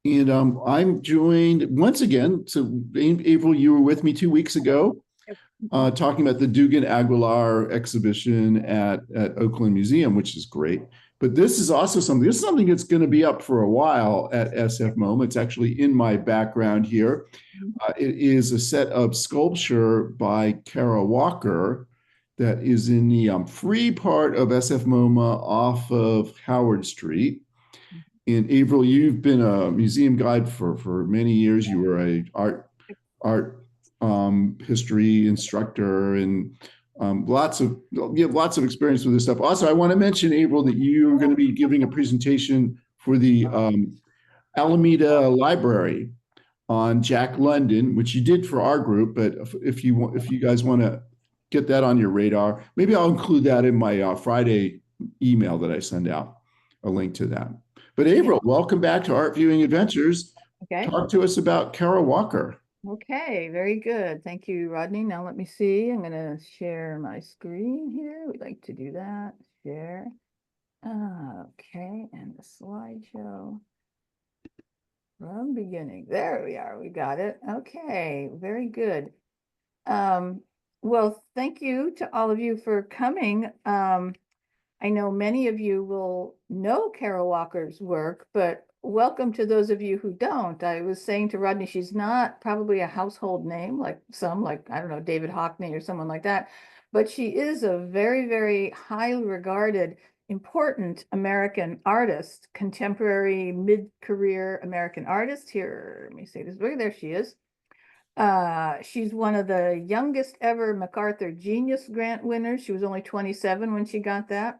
And I'm joined once again. So, April, you were with me 2 weeks ago Mhm. talking about the Dugan Aguilar exhibition at Oakland Museum, which is great. But this is something that's going to be up for a while at SFMOMA. It's actually in my background here. It is a set of sculpture by Kara Walker that is in the free part of SFMOMA off of Howard Street. And April, you've been a museum guide for many years. You were a art history instructor and you have lots of experience with this stuff. Also, I want to mention, April, that you're going to be giving a presentation for the Alameda Library on Jack London, which you did for our group. But if you guys want to get that on your radar, maybe I'll include that in my Friday email that I send out, a link to that. But Yeah. April, welcome back to Art Viewing Adventures. Okay. Talk to us about Kara Walker. Okay. Very good. Thank you, Rodney. Now let me see. I'm going to share my screen here. We like to do that. Share. Okay. And the slideshow from beginning. There we are. We got it. Okay. Very good. Um, well, thank you to all of you for coming. I know many of you will know Kara Walker's work, but welcome to those of you who don't. I was saying to Rodney, she's not probably a household name like some, like, I don't know, David Hockney or someone like that, but she is a very, very highly regarded, important American artist, contemporary mid-career American artist. Here, let me say this. Look, there she is. She's one of the youngest ever MacArthur Genius Grant winners. She was only 27 when she got that.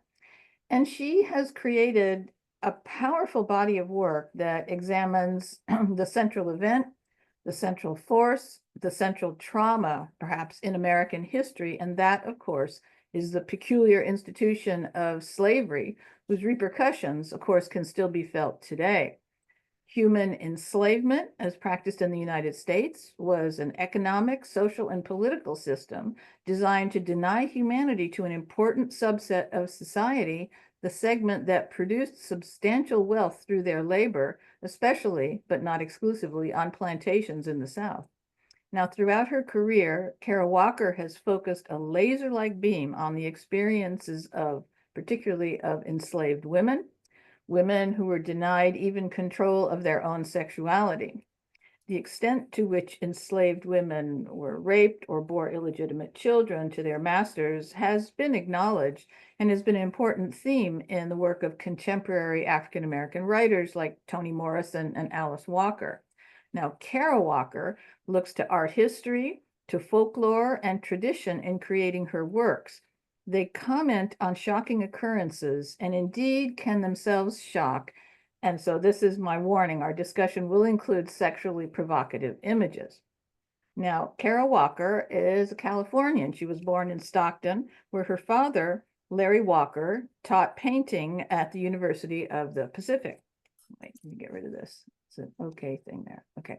And she has created a powerful body of work that examines the central event, the central force, the central trauma, perhaps in American history. And that, of course, is the peculiar institution of slavery, whose repercussions, of course, can still be felt today. Human enslavement, as practiced in the United States, was an economic, social, and political system designed to deny humanity to an important subset of society, the segment that produced substantial wealth through their labor, especially, but not exclusively, on plantations in the South. Now, throughout her career, Kara Walker has focused a laser-like beam on the experiences of, particularly of enslaved women, women who were denied even control of their own sexuality. The extent to which enslaved women were raped or bore illegitimate children to their masters has been acknowledged and has been an important theme in the work of contemporary African American writers like Toni Morrison and Alice Walker. Now, Kara Walker looks to art history, to folklore and tradition in creating her works. They comment on shocking occurrences and indeed can themselves shock. And so this is my warning. Our discussion will include sexually provocative images. Now, Kara Walker is a Californian. She was born in Stockton, where her father, Larry Walker, taught painting at the University of the Pacific. Wait, let me get rid of this. It's an okay thing there. Okay.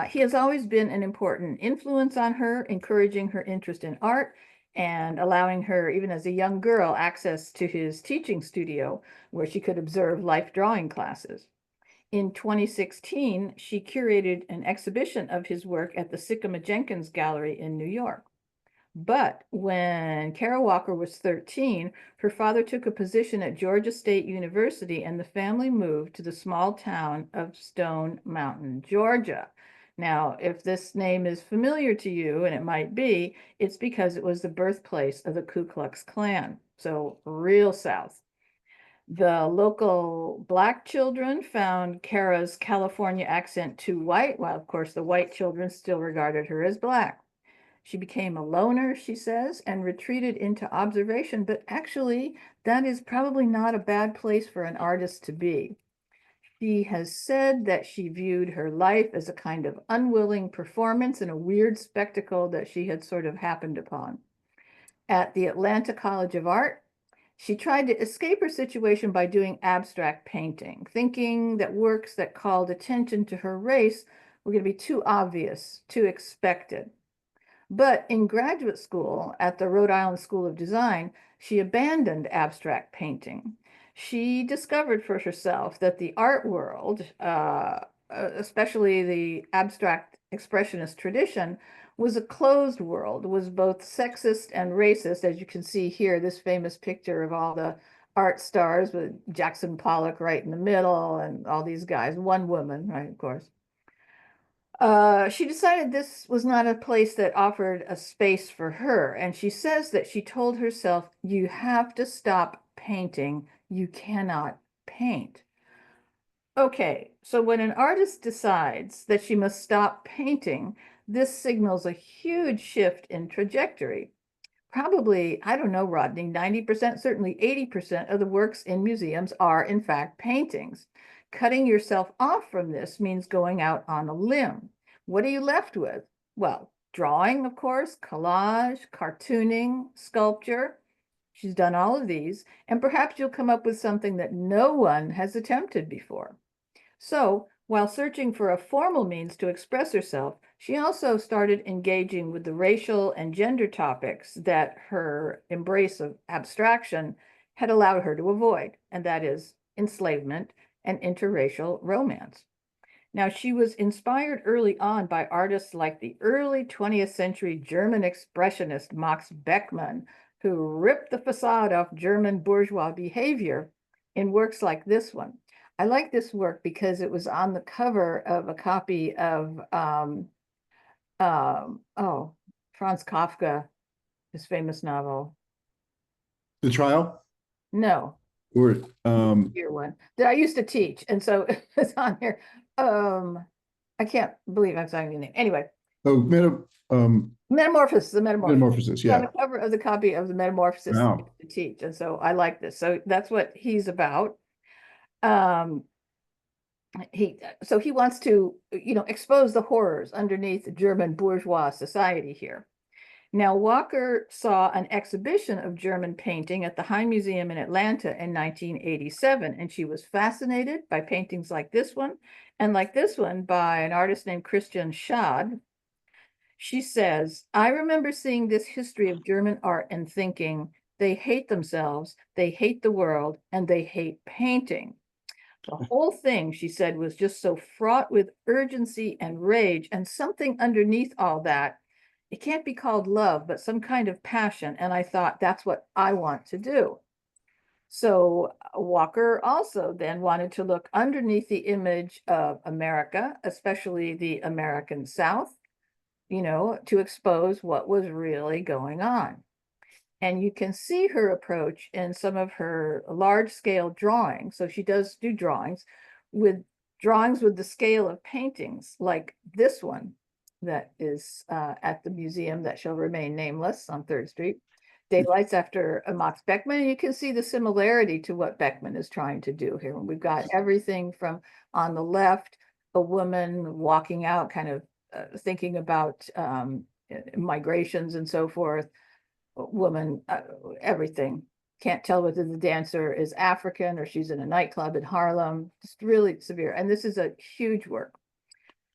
He has always been an important influence on her, encouraging her interest in art and allowing her, even as a young girl, access to his teaching studio where she could observe life drawing classes. In 2016, she curated an exhibition of his work at the Sycamore Jenkins Gallery in New York. But when Kara Walker was 13, her father took a position at Georgia State University and the family moved to the small town of Stone Mountain, Georgia. Now, if this name is familiar to you, and it might be, it's because it was the birthplace of the Ku Klux Klan. So real South. The local Black children found Kara's California accent too white, while of course the white children still regarded her as Black. She became a loner, she says, and retreated into observation, but actually, that is probably not a bad place for an artist to be. She has said that she viewed her life as a kind of unwilling performance and a weird spectacle that she had sort of happened upon. At the Atlanta College of Art, she tried to escape her situation by doing abstract painting, thinking that works that called attention to her race were going to be too obvious, too expected. But in graduate school at the Rhode Island School of Design, she abandoned abstract painting. she discovered for herself that the art world, especially the abstract expressionist tradition, was a closed world, was both sexist and racist. As you can see here, this famous picture of all the art stars with Jackson Pollock right in the middle and all these guys, one woman, right, of course. She decided this was not a place that offered a space for her. And she says that she told herself, you have to stop painting. You cannot paint. Okay, so when an artist decides that she must stop painting, this signals a huge shift in trajectory. Probably, I don't know, Rodney, 90%, certainly 80% of the works in museums are, in fact, paintings. Cutting yourself off from this means going out on a limb. What are you left with? Well, drawing, of course, collage, cartooning, sculpture. She's done all of these, and perhaps you'll come up with something that no one has attempted before. So, while searching for a formal means to express herself, she also started engaging with the racial and gender topics that her embrace of abstraction had allowed her to avoid, and that is enslavement and interracial romance. Now, she was inspired early on by artists like the early 20th century German expressionist Max Beckmann, who ripped the facade off German bourgeois behavior in works like this one. I like this work because it was on the cover of a copy of Franz Kafka, his famous novel. The Trial? No, Or here one that I used to teach, and so it's on here. I can't believe I'm saying the name. Anyway, Metamorphosis, the Metamorphosis. Metamorphosis, On yeah. the cover of the copy of the Metamorphosis Wow. to teach, and so I like this. So that's what he's about. Um, he wants to, expose the horrors underneath German bourgeois society here. Now, Walker saw an exhibition of German painting at the High Museum in Atlanta in 1987, and she was fascinated by paintings like this one and like this one by an artist named Christian Schad. She says, I remember seeing this history of German art and thinking, they hate themselves, they hate the world, and they hate painting. The whole thing, she said, was just so fraught with urgency and rage, and something underneath all that. It can't be called love, but some kind of passion. And I thought, that's what I want to do. So Walker also then wanted to look underneath the image of America, especially the American South, to expose what was really going on. And you can see her approach in some of her large scale drawings. So she does do drawings with the scale of paintings like this one that is at the museum that shall remain nameless on 3rd Street. Daylights after Max Beckmann. And you can see the similarity to what Beckmann is trying to do here. We've got everything from on the left, a woman walking out, kind of thinking about migrations and so forth. Woman, everything. Can't tell whether the dancer is African or she's in a nightclub in Harlem. Just really severe. And this is a huge work.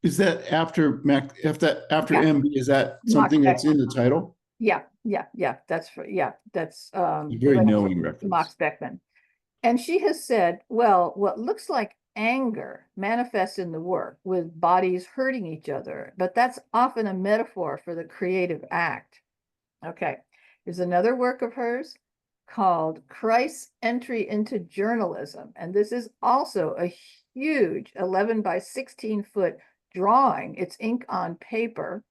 Is that after after Yeah. MB? Is that something that's in the title? Yeah. That's Very knowing reference. Max Beckmann. And she has said, well, what looks like anger manifests in the work with bodies hurting each other, but that's often a metaphor for the creative act. Okay. There's another work of hers called Christ's Entry into Journalism. And this is also a huge 11 by 16 foot drawing. It's ink on paper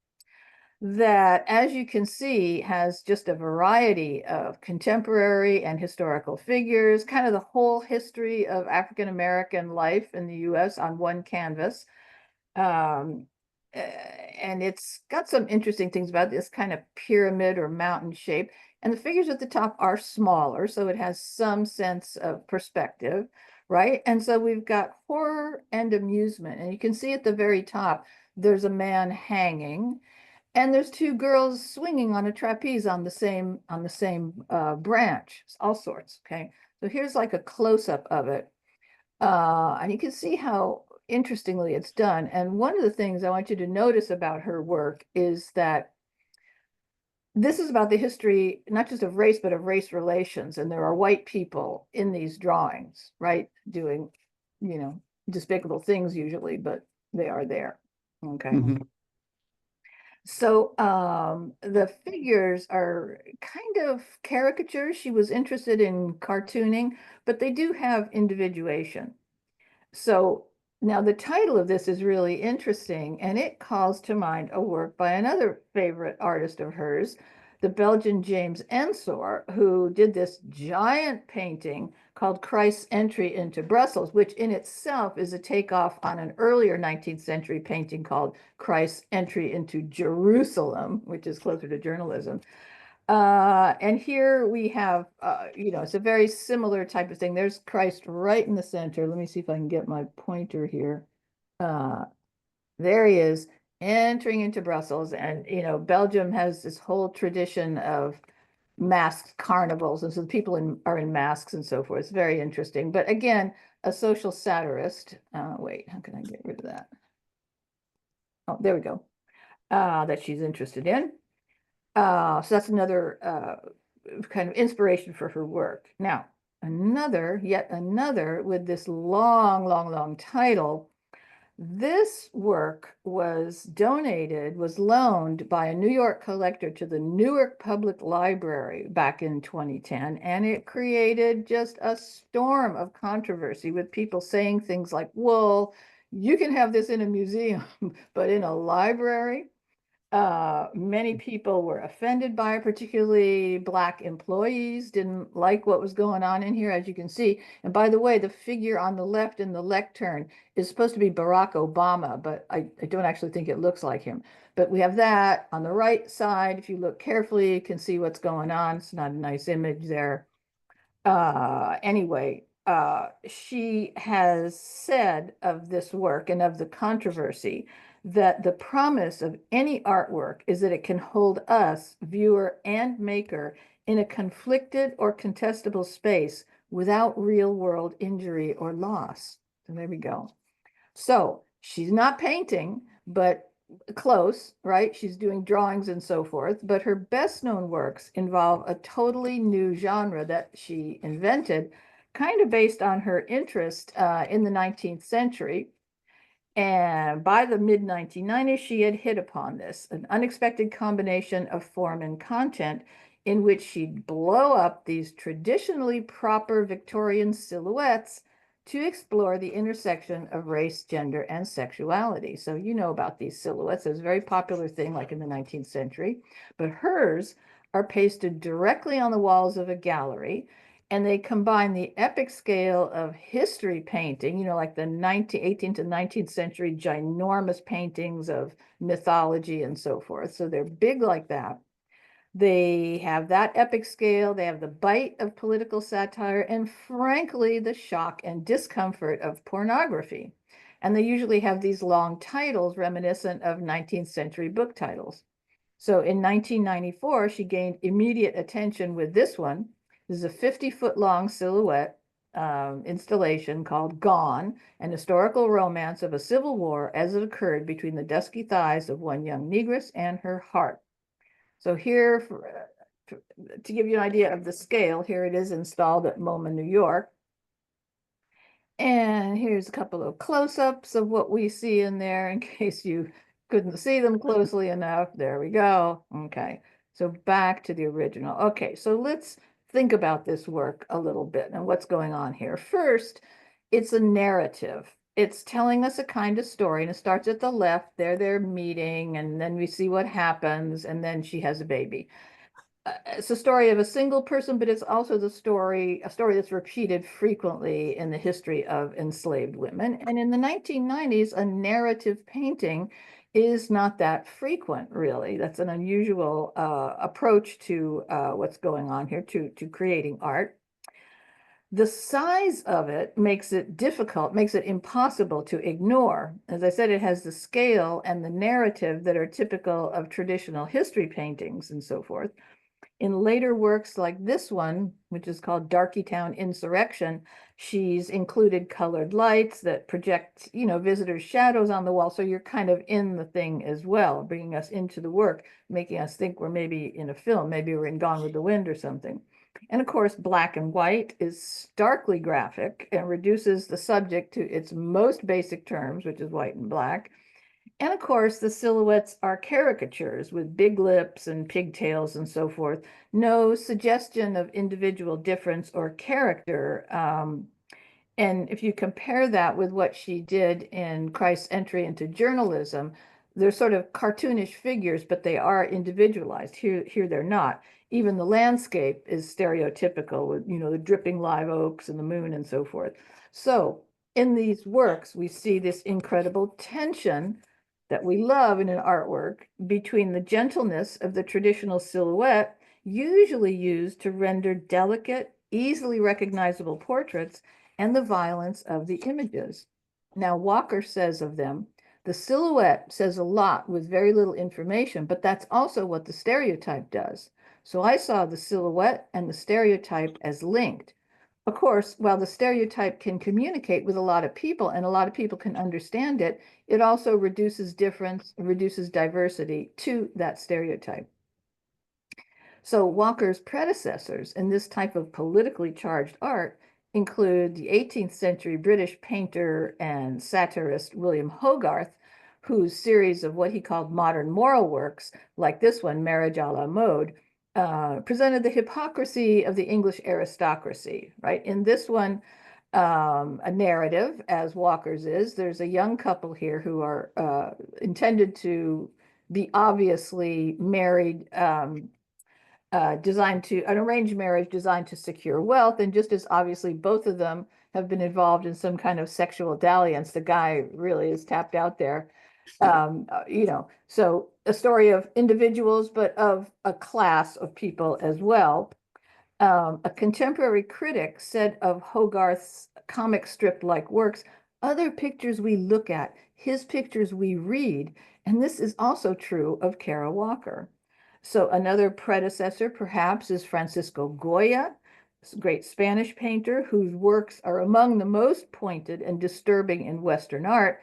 that, as you can see, has just a variety of contemporary and historical figures, kind of the whole history of African-American life in the US on one canvas. And it's got some interesting things about this kind of pyramid or mountain shape. And the figures at the top are smaller, so it has some sense of perspective, right? And so we've got horror and amusement. And you can see at the very top, there's a man hanging, and there's two girls swinging on a trapeze on the same branch, all sorts. Okay, so here's like a close-up of it. And you can see how interestingly it's done. And one of the things I want you to notice about her work is that this is about the history, not just of race, but of race relations. And there are white people in these drawings, right? Doing, despicable things usually, but they are there. Okay. Mhm. So the figures are kind of caricatures. She was interested in cartooning, but they do have individuation. So now the title of this is really interesting, and it calls to mind a work by another favorite artist of hers, the Belgian James Ensor, who did this giant painting called Christ's Entry into Brussels, which in itself is a takeoff on an earlier 19th century painting called Christ's Entry into Jerusalem, which is closer to journalism. And here we have, it's a very similar type of thing. There's Christ right in the center. Let me see if I can get my pointer here. Uh, there he is entering into Brussels. And, Belgium has this whole tradition of masked carnivals. And so the people are in masks and so forth. It's very interesting. But again, a social satirist. Wait, how can I get rid of that? Oh, there we go. That she's interested in. So that's another kind of inspiration for her work. Now, yet another with this long, long, long title. This work was loaned by a New York collector to the Newark Public Library back in 2010, and it created just a storm of controversy with people saying things like, well, you can have this in a museum, but in a library? Many people were offended by it, particularly Black employees didn't like what was going on in here, as you can see. And by the way, the figure on the left in the lectern is supposed to be Barack Obama, but I don't actually think it looks like him. But we have that on the right side. If you look carefully, you can see what's going on. It's not a nice image there. Anyway, she has said of this work and of the controversy that the promise of any artwork is that it can hold us, viewer and maker, in a conflicted or contestable space without real world injury or loss. So there we go. So she's not painting, but close, right? She's doing drawings and so forth, but her best known works involve a totally new genre that she invented, kind of based on her interest in the 19th century. And by the mid 1990s, she had hit upon this, an unexpected combination of form and content in which she'd blow up these traditionally proper Victorian silhouettes to explore the intersection of race, gender, and sexuality. So you know about these silhouettes. It was a very popular thing like in the 19th century, but hers are pasted directly on the walls of a gallery, and they combine the epic scale of history painting, like the 18th to 19th century ginormous paintings of mythology and so forth. So they're big like that. They have that epic scale, they have the bite of political satire, and frankly, the shock and discomfort of pornography. And they usually have these long titles reminiscent of 19th century book titles. So in 1994, she gained immediate attention with this one. This is a 50-foot long silhouette installation called Gone, an historical romance of a civil war as it occurred between the dusky thighs of one young negress and her heart. So here, to give you an idea of the scale, here it is installed at MoMA, New York. And here's a couple of close-ups of what we see in there in case you couldn't see them closely enough. There we go. Okay, so back to the original. Okay, so let's think about this work a little bit and what's going on here. First, it's a narrative. It's telling us a kind of story, and it starts at the left. They're meeting, and then we see what happens, and then she has a baby. It's a story of a single person, but it's also a story that's repeated frequently in the history of enslaved women. And in the 1990s, a narrative painting is not that frequent, really. That's an unusual approach to what's going on here, to creating art. The size of it makes it difficult, makes it impossible to ignore. As I said, it has the scale and the narrative that are typical of traditional history paintings and so forth. In later works like this one, which is called Darkytown Insurrection, she's included colored lights that project, visitors' shadows on the wall. So you're kind of in the thing as well, bringing us into the work, making us think we're maybe in a film, maybe we're in Gone with the Wind or something. And of course, black and white is starkly graphic and reduces the subject to its most basic terms, which is white and black. And of course, the silhouettes are caricatures with big lips and pigtails and so forth. No suggestion of individual difference or character. And if you compare that with what she did in Christ's entry into journalism, they're sort of cartoonish figures, but they are individualized. Here they're not. Even the landscape is stereotypical with, the dripping live oaks and the moon and so forth. So in these works, we see this incredible tension that we love in an artwork between the gentleness of the traditional silhouette, usually used to render delicate, easily recognizable portraits, and the violence of the images. Now, Walker says of them, the silhouette says a lot with very little information, but that's also what the stereotype does. So I saw the silhouette and the stereotype as linked. Of course, while the stereotype can communicate with a lot of people and a lot of people can understand it, it also reduces difference, reduces diversity to that stereotype. So Walker's predecessors in this type of politically charged art include the 18th century British painter and satirist William Hogarth, whose series of what he called modern moral works, like this one, Marriage a la Mode, presented the hypocrisy of the English aristocracy, right? In this one, a narrative, as Walker's is, there's a young couple here who are intended to be obviously married, designed to, an arranged marriage designed to secure wealth. And just as obviously both of them have been involved in some kind of sexual dalliance, the guy really is tapped out there. So a story of individuals, but of a class of people as well. A contemporary critic said of Hogarth's comic strip-like works, other pictures we look at, his pictures we read, and this is also true of Kara Walker. So another predecessor perhaps is Francisco Goya, great Spanish painter whose works are among the most pointed and disturbing in Western art.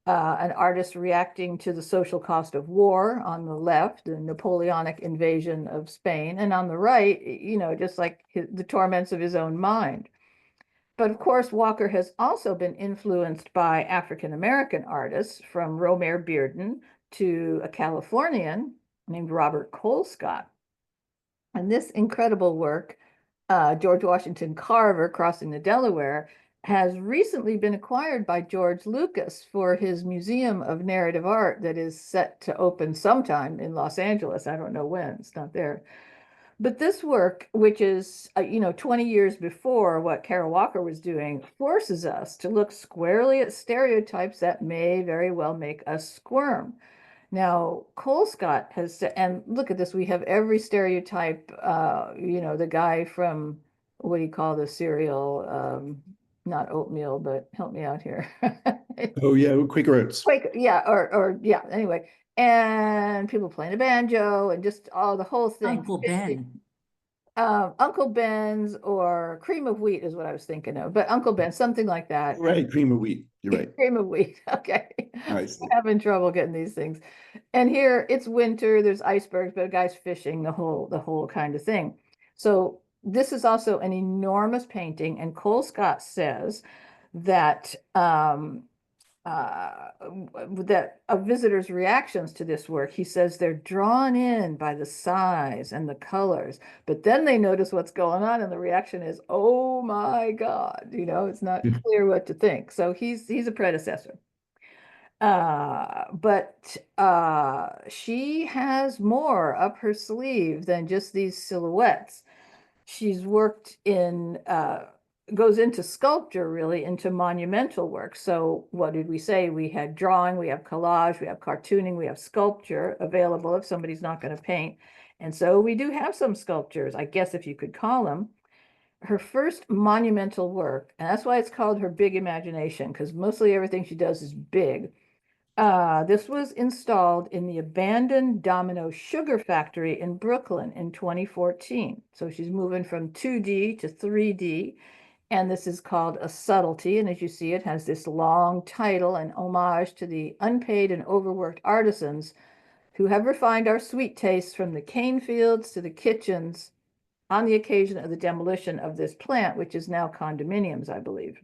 An artist reacting to the social cost of war on the left, the Napoleonic invasion of Spain, and on the right, just like the torments of his own mind. But of course, Walker has also been influenced by African-American artists, from Romare Bearden to a Californian named Robert Colescott. And this incredible work, George Washington Carver Crossing the Delaware, has recently been acquired by George Lucas for his Museum of Narrative Art that is set to open sometime in Los Angeles. I don't know when, it's not there. But this work, which is, 20 years before what Kara Walker was doing, forces us to look squarely at stereotypes that may very well make us squirm. Now, Colescott has said, and look at this, we have every stereotype, the guy from, what do you call the cereal? Not oatmeal, but help me out here. Oh yeah, Quaker Oats. Quaker, yeah, or yeah, anyway. And people playing a banjo and just all the whole thing. Uncle Ben. Uncle Ben's or cream of wheat is what I was thinking of, but Uncle Ben, something like that. Right, cream of wheat. You're right. Cream of wheat. Okay. I see. I'm having trouble getting these things. And here it's winter, there's icebergs, but a guy's fishing, the whole kind of thing. So this is also an enormous painting, and Colescott says that that a visitor's reactions to this work, he says they're drawn in by the size and the colors, but then they notice what's going on and the reaction is, oh my God, it's not clear what to think. So he's a predecessor. But she has more up her sleeve than just these silhouettes. She's worked in goes into sculpture, really, into monumental work. So what did we say? We had drawing, we have collage, we have cartooning, we have sculpture available if somebody's not going to paint. And so we do have some sculptures, I guess, if you could call them. Her first monumental work, and that's why it's called her big imagination, because mostly everything she does is big, This was installed in the abandoned Domino Sugar Factory in Brooklyn in 2014. So she's moving from 2D to 3D. And this is called A Subtlety. And as you see, it has this long title and homage to the unpaid and overworked artisans who have refined our sweet tastes from the cane fields to the kitchens on the occasion of the demolition of this plant, which is now condominiums, I believe.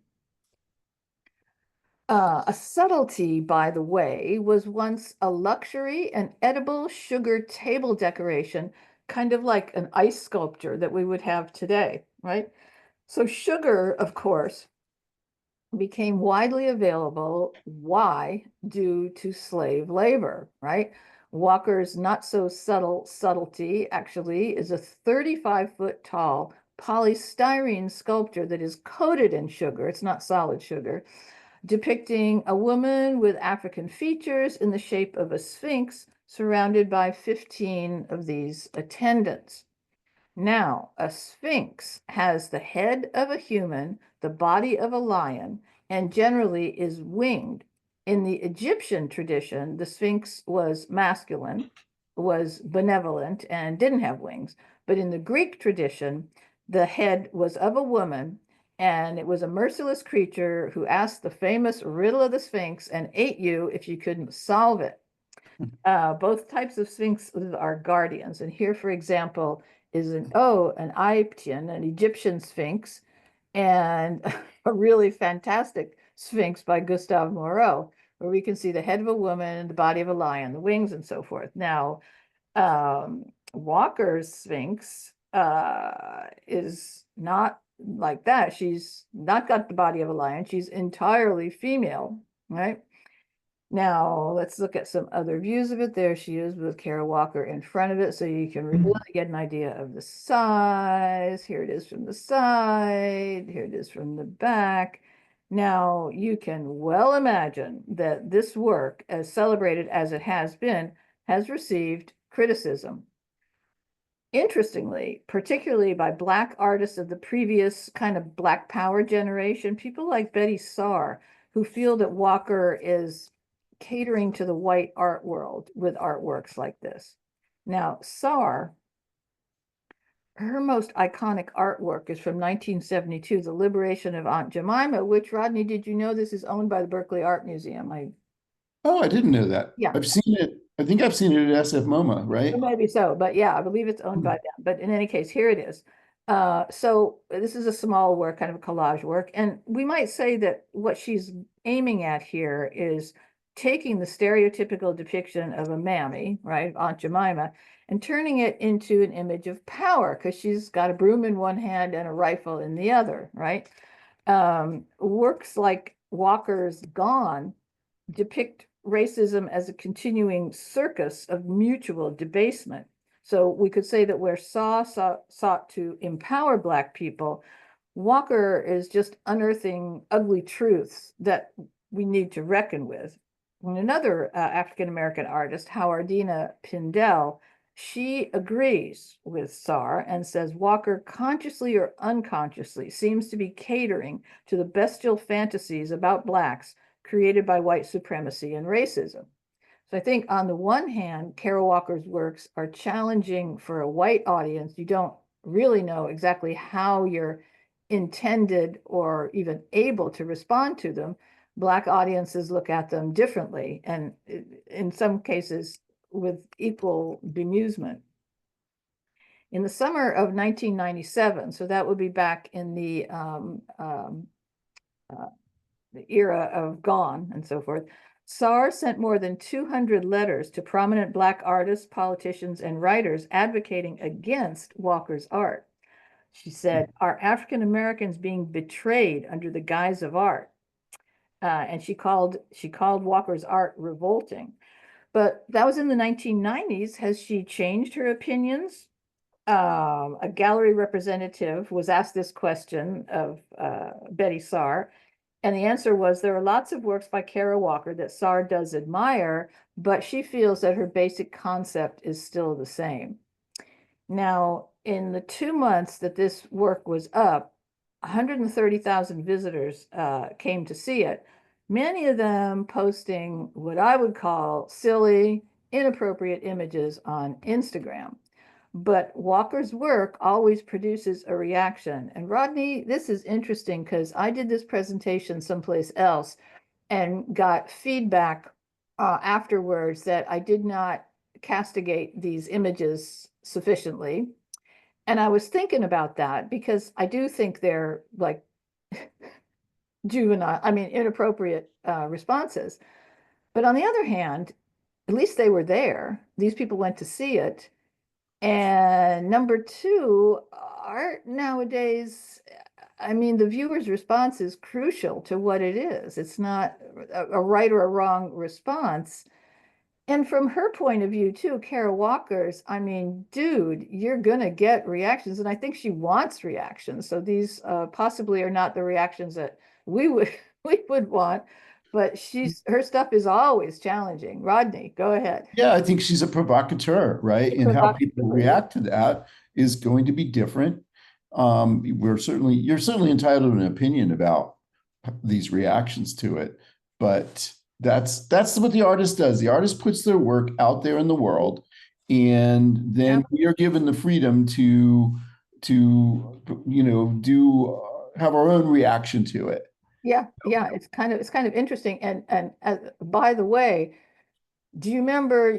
A subtlety, by the way, was once a luxury and edible sugar table decoration, kind of like an ice sculpture that we would have today, right? So sugar, of course, became widely available. Why? Due to slave labor, right? Walker's not so subtle subtlety actually is a 35-foot tall polystyrene sculpture that is coated in sugar. It's not solid sugar, depicting a woman with African features in the shape of a sphinx surrounded by 15 of these attendants. Now, a sphinx has the head of a human, the body of a lion, and generally is winged. In the Egyptian tradition, the sphinx was masculine, was benevolent, and didn't have wings. But in the Greek tradition, the head was of a woman, and it was a merciless creature who asked the famous riddle of the sphinx and ate you if you couldn't solve it. Both types of sphinxes are guardians. And here, for example, is an Aegyptian, an Egyptian sphinx, and a really fantastic sphinx by Gustave Moreau, where we can see the head of a woman, the body of a lion, the wings, and so forth. Now, Walker's sphinx is not like that. She's not got the body of a lion. She's entirely female, right? Now, let's look at some other views of it. There she is with Kara Walker in front of it, so you can really get an idea of the size. Here it is from the side. Here it is from the back. Now, you can well imagine that this work, as celebrated as it has been, has received criticism. Interestingly, particularly by Black artists of the previous kind of Black Power generation, people like Betty Saar, who feel that Walker is catering to the white art world with artworks like this. Now, Saar, her most iconic artwork is from 1972, The Liberation of Aunt Jemima, which, Rodney, did you know this is owned by the Berkeley Art Museum? Oh, I didn't know that. Yeah. I've seen it. I think I've seen it at SFMOMA, right? Maybe so, but yeah, I believe it's owned by them. But in any case, here it is. So this is a small work, kind of a collage work. And we might say that what she's aiming at here is taking the stereotypical depiction of a mammy, right, Aunt Jemima, and turning it into an image of power because she's got a broom in one hand and a rifle in the other, right? Works like Walker's Gone depict racism as a continuing circus of mutual debasement. So we could say that where sought to empower Black people, Walker is just unearthing ugly truths that we need to reckon with. And another African-American artist, Howardina Pindell, she agrees with Saar and says Walker consciously or unconsciously seems to be catering to the bestial fantasies about Blacks created by white supremacy and racism. So I think on the one hand, Kara Walker's works are challenging for a white audience. You don't really know exactly how you're intended or even able to respond to them. Black audiences look at them differently, and in some cases with equal bemusement. In the summer of 1997, so that would be back in the era of Gone and so forth, Saar sent more than 200 letters to prominent Black artists, politicians, and writers advocating against Walker's art. She said, "Are African Americans being betrayed under the guise of art?" And she called Walker's art revolting. But that was in the 1990s. Has she changed her opinions? A gallery representative was asked this question of Betty Saar, and the answer was there are lots of works by Kara Walker that Saar does admire, but she feels that her basic concept is still the same. Now, in the 2 months that this work was up, 130,000 visitors came to see it. many of them posting what I would call silly, inappropriate images on Instagram. But Walker's work always produces a reaction. And Rodney, this is interesting because I did this presentation someplace else and got feedback afterwards that I did not castigate these images sufficiently. And I was thinking about that because I do think they're like juvenile, I mean, inappropriate responses. But on the other hand, at least they were there. These people went to see it. And number two, art nowadays, I mean, the viewer's response is crucial to what it is. It's not a right or a wrong response. And from her point of view, too, Kara Walker's, I mean, dude, you're going to get reactions. And I think she wants reactions. So these possibly are not the reactions that we would we would want, but her stuff is always challenging. Rodney, go ahead. Yeah, I think she's a provocateur, right? And how people react to that is going to be different. You're certainly entitled to an opinion about these reactions to it, but that's what the artist does. The artist puts their work out there in the world, and then we are given the freedom to do have our own reaction to it. Yeah, it's kind of interesting. And by the way, do you remember,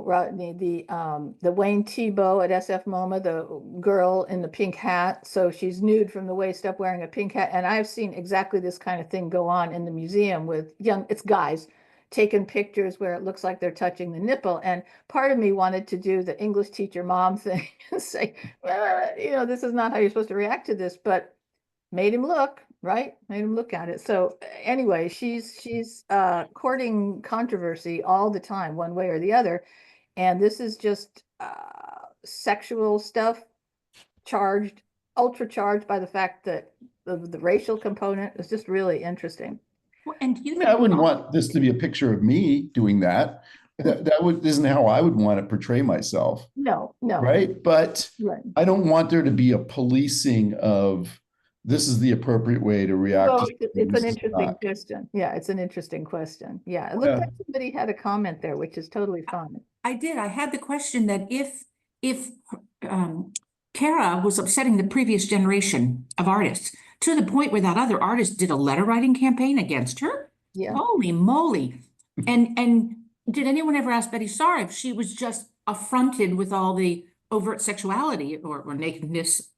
Rodney, the Wayne Thiebaud at SFMOMA, the girl in the pink hat? So she's nude from the waist up wearing a pink hat. And I've seen exactly this kind of thing go on in the museum with it's guys taking pictures where it looks like they're touching the nipple. And part of me wanted to do the English teacher mom thing and say, this is not how you're supposed to react to this, but made him look, right? Made him look at it. So anyway, she's courting controversy all the time, one way or the other. And this is just sexual stuff charged, ultra charged by the fact that the racial component is just really interesting. Well, and do you I wouldn't want this to be a picture of me doing that. That isn't how I would want to portray myself. No. Right. But right. I don't want there to be a policing of this is the appropriate way to react. It's an interesting question. Yeah, it's an interesting question. Yeah, it looked like somebody had a comment there, which is totally fine. I did. I had the question that if Kara was upsetting the previous generation of artists to the point where that other artist did a letter writing campaign against her. Yeah. Holy moly. And did anyone ever ask Betty Saar if she was just affronted with all the overt sexuality or nakedness?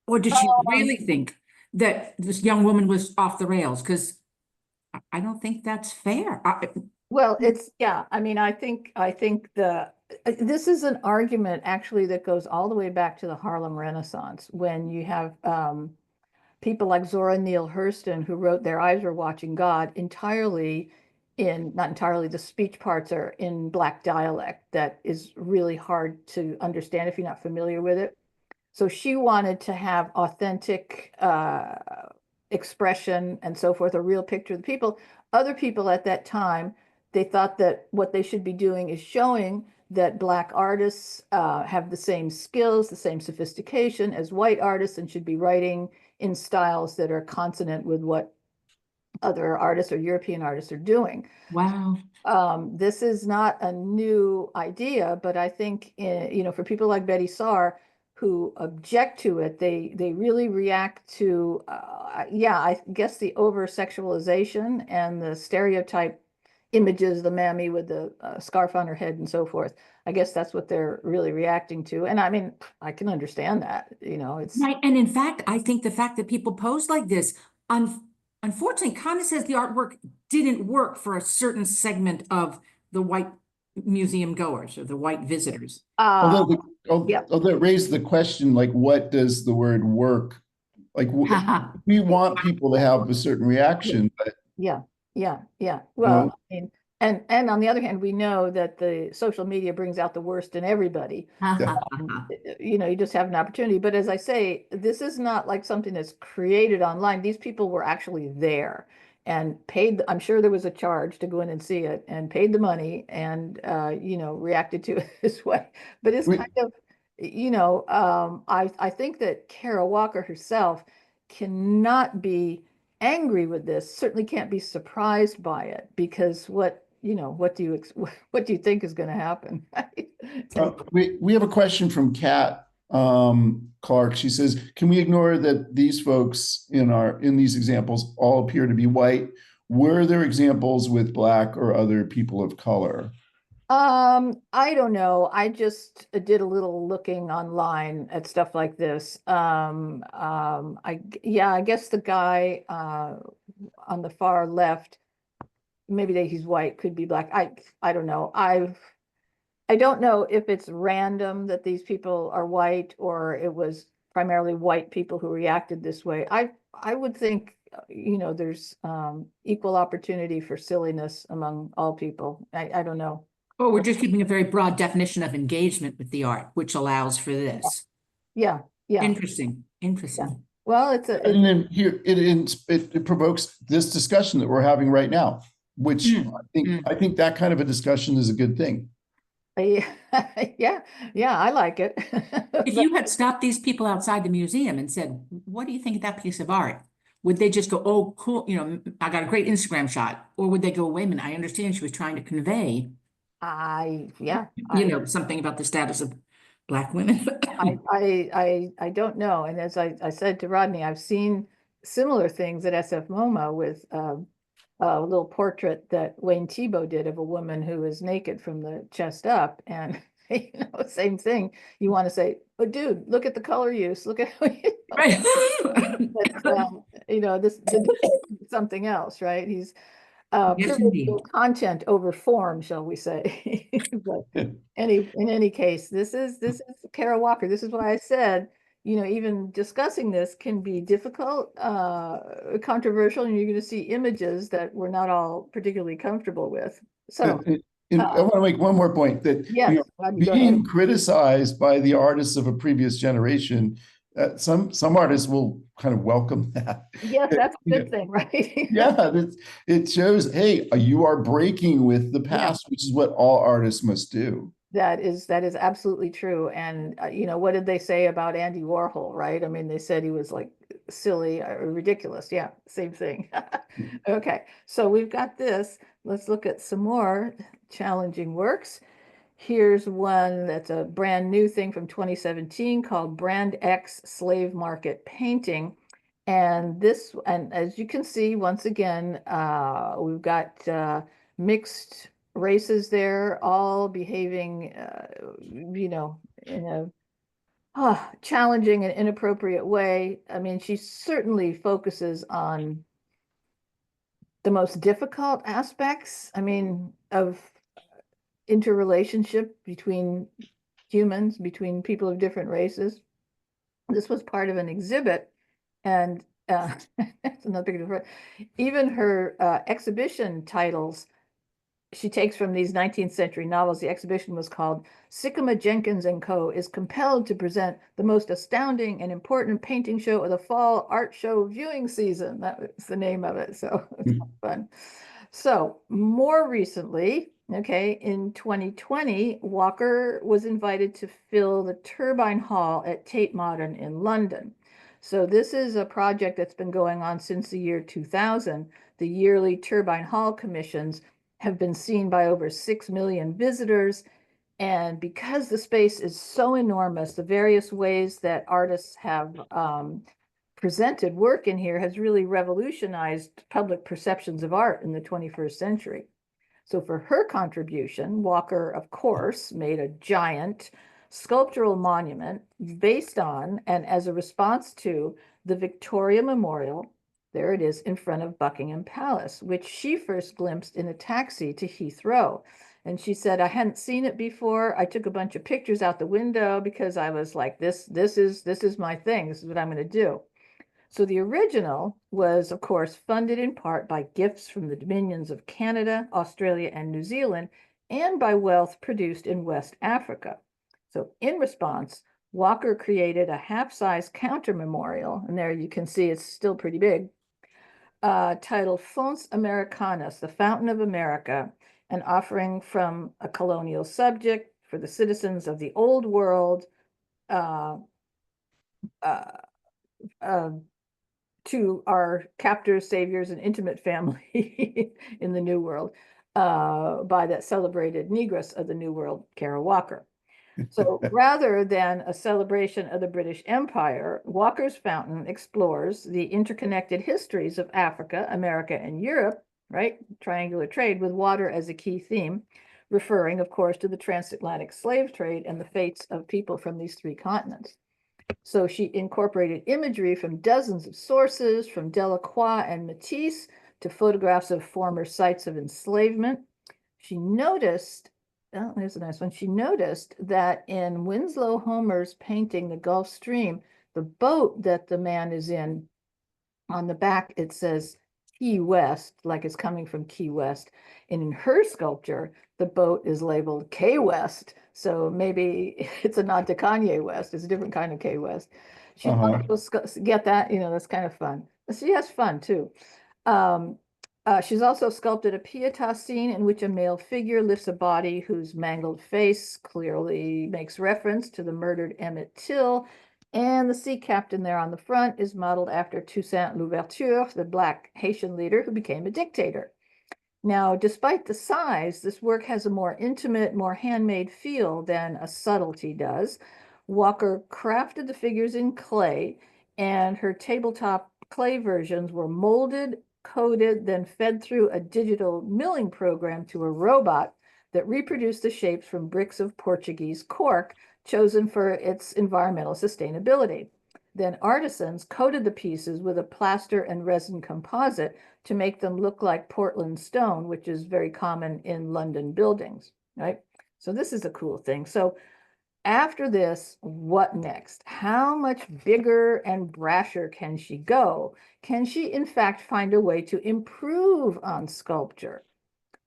Or did she really think that this young woman was off the rails? Because I don't think that's fair. Well, I mean, I think this is an argument actually that goes all the way back to the Harlem Renaissance, when you have people like Zora Neale Hurston, who wrote Their Eyes Were Watching God entirely not entirely, the speech parts are in Black dialect that is really hard to understand if you're not familiar with it. So she wanted to have authentic expression and so forth, a real picture of the people. Other people at that time, they thought that what they should be doing is showing that Black artists have the same skills, the same sophistication as white artists, and should be writing in styles that are consonant with what other artists or European artists are doing. Wow. This is not a new idea, but I think, for people like Betty Saar who object to it, they really react to, I guess the over-sexualization and the stereotype images, the mammy with the scarf on her head and so forth. I guess that's what they're really reacting to. And I mean, I can understand that, it's right. And in fact, I think the fact that people pose like this, unfortunately, kind of says the artwork didn't work for a certain segment of the white museum goers or the white visitors. Although it raised the question, like, what does the word work? Like, we want people to have a certain reaction, but yeah. Well, I mean, and on the other hand, we know that the social media brings out the worst in everybody. You just have an opportunity. But as I say, this is not like something that's created online. These people were actually there and paid. I'm sure there was a charge to go in and see it, and paid the money and reacted to it this way. But it's kind of, I think that Kara Walker herself cannot be angry with this certainly can't be surprised by it, because what do you think is going to happen? We have a question from Kat Clark. She says, "Can we ignore that these folks in these examples all appear to be white? Were there examples with Black or other people of color?" I don't know. I just did a little looking online at stuff like this. I guess the guy on the far left, maybe that he's white, could be Black. I don't know. I don't know if it's random that these people are white, or it was primarily white people who reacted this way. I would think, there's equal opportunity for silliness among all people. I don't know. Or we're just keeping a very broad definition of engagement with the art, which allows for this. Yeah. Interesting. Yeah. Well, And then here it provokes this discussion that we're having right now, which I think that kind of a discussion is a good thing. Yeah, I like it. If you had stopped these people outside the museum and said, "What do you think of that piece of art?" Would they just go, "Oh, cool, I got a great Instagram shot," or would they go, "Wait a minute, I understand she was trying to convey something about the status of Black women"? I don't know. And as I said to Rodney, I've seen similar things at SFMOMA with a little portrait that Wayne Thiebaud did of a woman who is naked from the chest up, and same thing. You want to say, "But dude, look at the color use. Look at how Right. this is something else, right?" He's Yes, indeed. content over form, shall we say? But in any case, this is Kara Walker. This is why I said, even discussing this can be difficult, controversial, and you're going to see images that we're not all particularly comfortable with. So, I want to make one more point that yes, being criticized by the artists of a previous generation, some artists will kind of welcome that. Yes, that's a good thing, right? Yeah, it shows, hey, you are breaking with the past, which is what all artists must do. That is absolutely true. And what did they say about Andy Warhol, right? I mean, they said he was like silly or ridiculous. Yeah, same thing. Okay, so we've got this. Let's look at some more challenging works. Here's one that's a brand new thing from 2017 called Brand X Slave Market Painting. And as you can see, once again, we've got mixed races there, all behaving, in a challenging and inappropriate way. I mean, she certainly focuses on the most difficult aspects, of interrelationship between humans, between people of different races. This was part of an exhibit, and that's another picture. Even her exhibition titles she takes from these 19th century novels. The exhibition was called Sycamore Jenkins and Co. is compelled to present the most astounding and important painting show of the fall art show viewing season. That was the name of it. So it's fun. So more recently, in 2020, Walker was invited to fill the Turbine Hall at Tate Modern in London. So this is a project that's been going on since the year 2000. The yearly Turbine Hall commissions have been seen by over 6 million visitors. And because the space is so enormous, the various ways that artists have presented work in here has really revolutionized public perceptions of art in the 21st century. So for her contribution, Walker, of course, made a giant sculptural monument based on and as a response to the Victoria Memorial. There it is in front of Buckingham Palace, which she first glimpsed in a taxi to Heathrow. And she said, "I hadn't seen it before. I took a bunch of pictures out the window because I was like, this is my thing. This is what I'm going to do." So the original was, of course, funded in part by gifts from the dominions of Canada, Australia, and New Zealand, and by wealth produced in West Africa. So in response, Walker created a half-size counter memorial, and there you can see it's still pretty big, titled Fons Americanus, the Fountain of America, an offering from a colonial subject for the citizens of the Old World, to our captors, saviors, and intimate family in the New World by that celebrated negress of the New World, Kara Walker. So rather than a celebration of the British Empire, Walker's Fountain explores the interconnected histories of Africa, America, and Europe, right? Triangular trade with water as a key theme, referring, of course, to the transatlantic slave trade and the fates of people from these three continents. So she incorporated imagery from dozens of sources, from Delacroix and Matisse to photographs of former sites of enslavement. She noticed, oh, here's a nice one. She noticed that in Winslow Homer's painting, The Gulf Stream, the boat that the man is in, on the back, it says Key West, like it's coming from Key West. And in her sculpture, the boat is labeled K West. So maybe it's a nod to Kanye West. It's a different kind of K West. She get that, that's kind of fun. She has fun too. She's also sculpted a Pietas scene in which a male figure lifts a body whose mangled face clearly makes reference to the murdered Emmett Till. And the sea captain there on the front is modeled after Toussaint Louverture, the Black Haitian leader who became a dictator. Now, despite the size, this work has a more intimate, more handmade feel than A Subtlety does. Walker crafted the figures in clay, and her tabletop clay versions were molded, coated, then fed through a digital milling program to a robot that reproduced the shapes from bricks of Portuguese cork, chosen for its environmental sustainability. Then artisans coated the pieces with a plaster and resin composite to make them look like Portland stone, which is very common in London buildings, right? So this is a cool thing. So after this, what next? How much bigger and brasher can she go? Can she, in fact, find a way to improve on sculpture?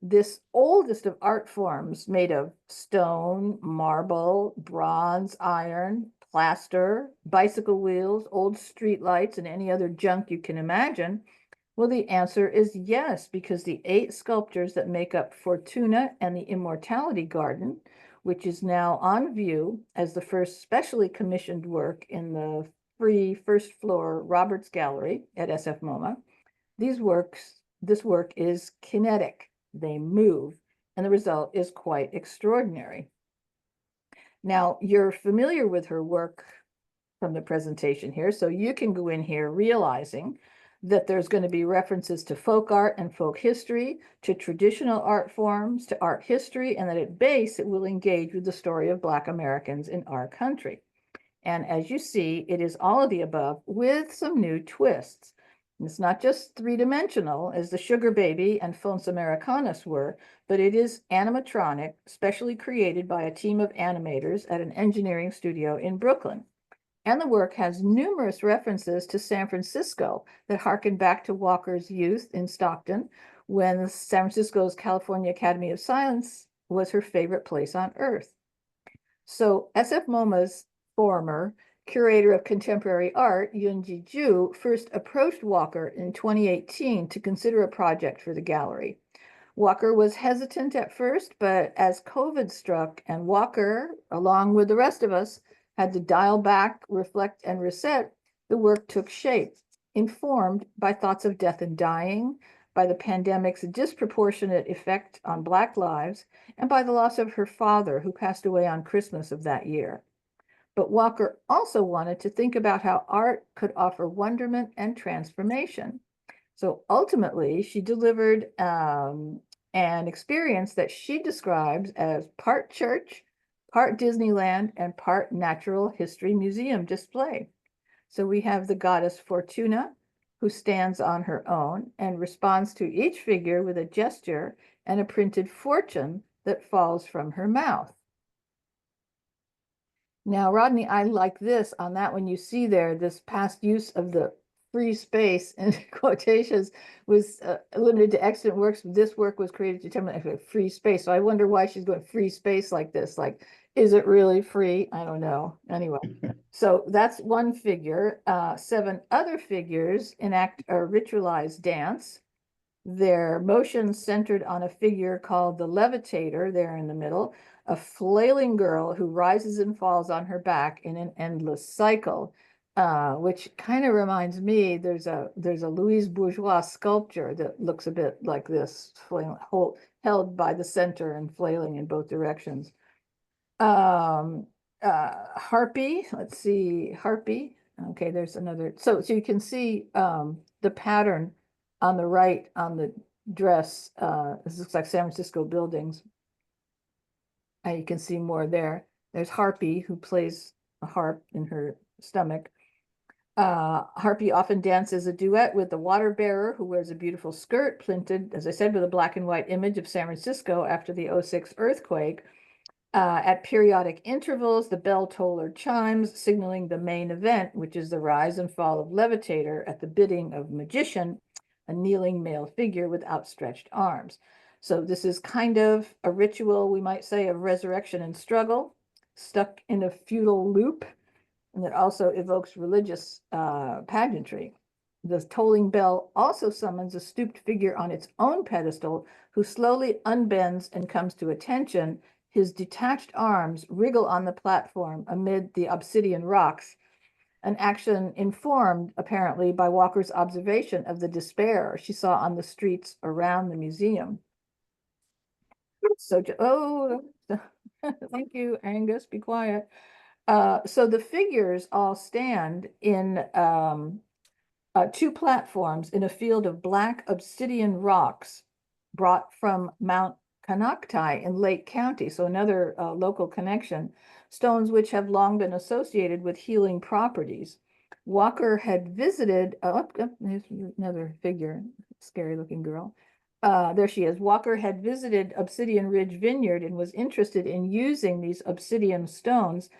This oldest of art forms, made of stone, marble, bronze, iron, plaster, bicycle wheels, old street lights, and any other junk you can imagine? Well, the answer is yes, because the 8 sculptures that make up Fortuna and the Immortality Garden, which is now on view as the first specially commissioned work in the free first floor Roberts Gallery at SFMOMA, this work is kinetic. They move, and the result is quite extraordinary. Now, you're familiar with her work from the presentation here, so you can go in here realizing that there's going to be references to folk art and folk history, to traditional art forms, to art history, and that at base it will engage with the story of Black Americans in our country. And as you see, it is all of the above with some new twists. It's not just three-dimensional as the Sugar Baby and Fons Americanus were, but it is animatronic, specially created by a team of animators at an engineering studio in Brooklyn. And the work has numerous references to San Francisco that harken back to Walker's youth in Stockton, when San Francisco's California Academy of Science was her favorite place on earth. So SFMOMA's former curator of contemporary art, Yunji Ju, first approached Walker in 2018 to consider a project for the gallery. Walker was hesitant at first, but as COVID struck and Walker, along with the rest of us, had to dial back, reflect, and reset, the work took shape, informed by thoughts of death and dying, by the pandemic's disproportionate effect on Black lives, and by the loss of her father, who passed away on Christmas of that year. But Walker also wanted to think about how art could offer wonderment and transformation. So ultimately, she delivered an experience that she describes as part church, part Disneyland, and part natural history museum display. So we have the goddess Fortuna, who stands on her own and responds to each figure with a gesture and a printed fortune that falls from her mouth. Now, Rodney, I like this on that one. You see there, this past use of the free space in quotations was limited to extant works. This work was created to determine free space. So I wonder why she's going free space like this. Like, is it really free? I don't know. Anyway, so that's one figure. 7 other figures enact a ritualized dance. Their motion centered on a figure called the levitator there in the middle, a flailing girl who rises and falls on her back in an endless cycle. which kind of reminds me, there's a Louise Bourgeois sculpture that looks a bit like this, held by the center and flailing in both directions. Harpy, let's see, harpy. Okay, there's another. So you can see the pattern on the right on the dress. This looks like San Francisco buildings. And you can see more there. There's Harpy, who plays a harp in her stomach. Harpy often dances a duet with the water bearer, who wears a beautiful skirt printed, as I said, with a black and white image of San Francisco after the '06 earthquake. At periodic intervals, the bell toller chimes, signaling the main event, which is the rise and fall of Levitator at the bidding of Magician, a kneeling male figure with outstretched arms. So this is kind of a ritual, we might say, of resurrection and struggle, stuck in a feudal loop, and it also evokes religious pageantry. The tolling bell also summons a stooped figure on its own pedestal, who slowly unbends and comes to attention. His detached arms wriggle on the platform amid the obsidian rocks, an action informed, apparently, by Walker's observation of the despair she saw on the streets around the museum. So, thank you, Angus, be quiet. So the figures all stand in two platforms in a field of black obsidian rocks brought from Mount Konocti in Lake County, so another local connection, stones which have long been associated with healing properties. Walker had visited, there's another figure, scary looking girl. There she is. Walker had visited Obsidian Ridge Vineyard and was interested in using these obsidian stones.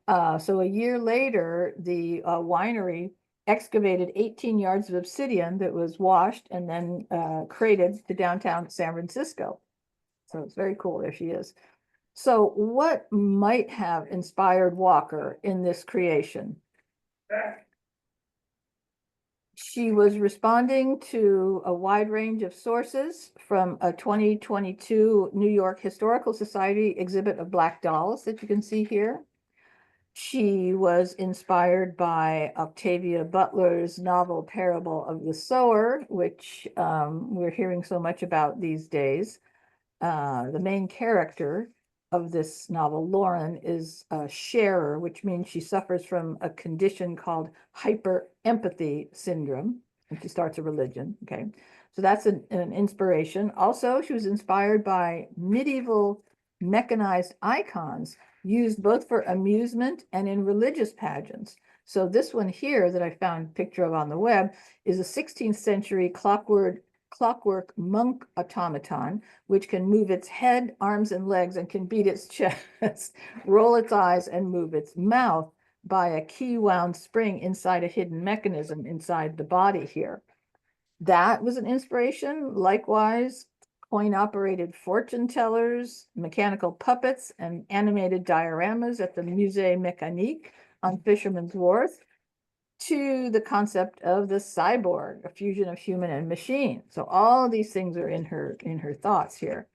So a year later, the winery excavated 18 yards of obsidian that was washed and then crated to downtown San Francisco. So it's very cool. There she is. So what might have inspired Walker in this creation? She was responding to a wide range of sources, from a 2022 New York Historical Society exhibit of black dolls that you can see here. She was inspired by Octavia Butler's novel Parable of the Sower, which we're hearing so much about these days. The main character of this novel, Lauren, is a sharer, which means she suffers from a condition called hyper-empathy syndrome, and she starts a religion. Okay, so that's an inspiration. Also, she was inspired by medieval mechanized icons used both for amusement and in religious pageants. So this one here that I found a picture of on the web is a 16th century clockwork monk automaton, which can move its head, arms, and legs, and can beat its chest, roll its eyes, and move its mouth by a key wound spring inside a hidden mechanism inside the body here. That was an inspiration. Likewise, coin-operated fortune tellers, mechanical puppets, and animated dioramas at the Musée Mécanique on Fisherman's Wharf, to the concept of the cyborg, a fusion of human and machine. So all these things are in her thoughts here.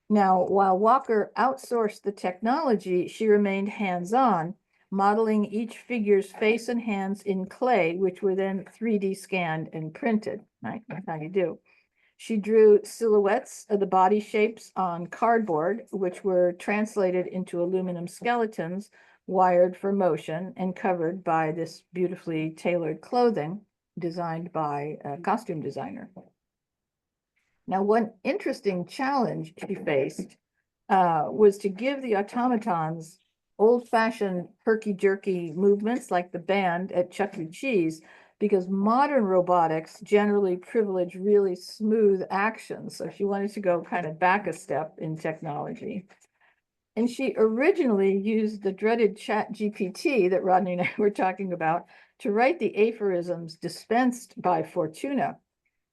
Now, while Walker outsourced the technology, she remained hands-on, modeling each figure's face and hands in clay, which were then 3D scanned and printed. Right? That's how you do. She drew silhouettes of the body shapes on cardboard, which were translated into aluminum skeletons, wired for motion and covered by this beautifully tailored clothing designed by a costume designer. Now, one interesting challenge she faced was to give the automatons old-fashioned herky-jerky movements like the band at Chuck E. Cheese, because modern robotics generally privilege really smooth action. So she wanted to go kind of back a step in technology. And she originally used the dreaded ChatGPT that Rodney and I were talking about to write the aphorisms dispensed by Fortuna.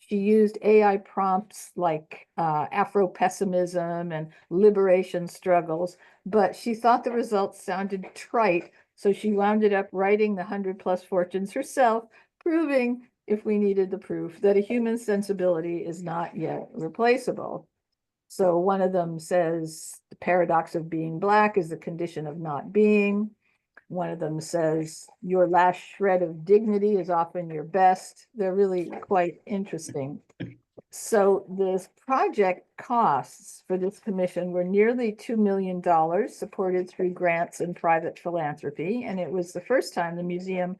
She used AI prompts like Afro-pessimism and liberation struggles, but she thought the results sounded trite, so she wound up writing the 100+ fortunes herself, proving, if we needed the proof, that a human sensibility is not yet replaceable. So one of them says the paradox of being Black is the condition of not being. One of them says, "Your last shred of dignity is often your best." They're really quite interesting. So this project costs for this commission were nearly $2 million, supported through grants and private philanthropy. And it was the first time the museum